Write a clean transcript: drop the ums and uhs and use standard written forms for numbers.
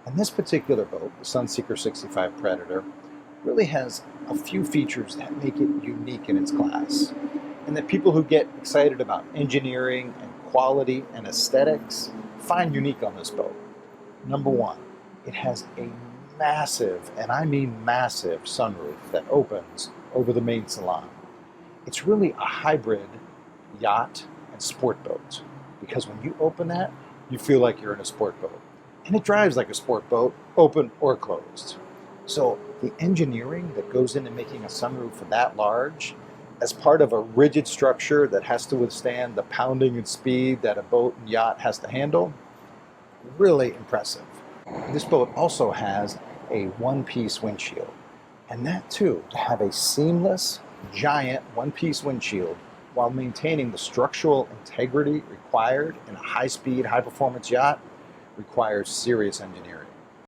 And this particular boat, the Sunseeker 65 Predator, really has a few features that make it unique in its class, and that people who get excited about engineering and quality and aesthetics find unique on this boat. Number one, it has a massive, and I mean massive, sunroof that opens over the main salon. It's really a hybrid yacht and sport boat, because when you open that, you feel like you're in a sport boat. And it drives like a sport boat, open or closed. So the engineering that goes into making a sunroof that large as part of a rigid structure that has to withstand the pounding and speed that a boat and yacht has to handle, really impressive. This boat also has a one-piece windshield. And that too, to have a seamless, giant one-piece windshield while maintaining the structural integrity required in a high-speed, high-performance yacht requires serious engineering.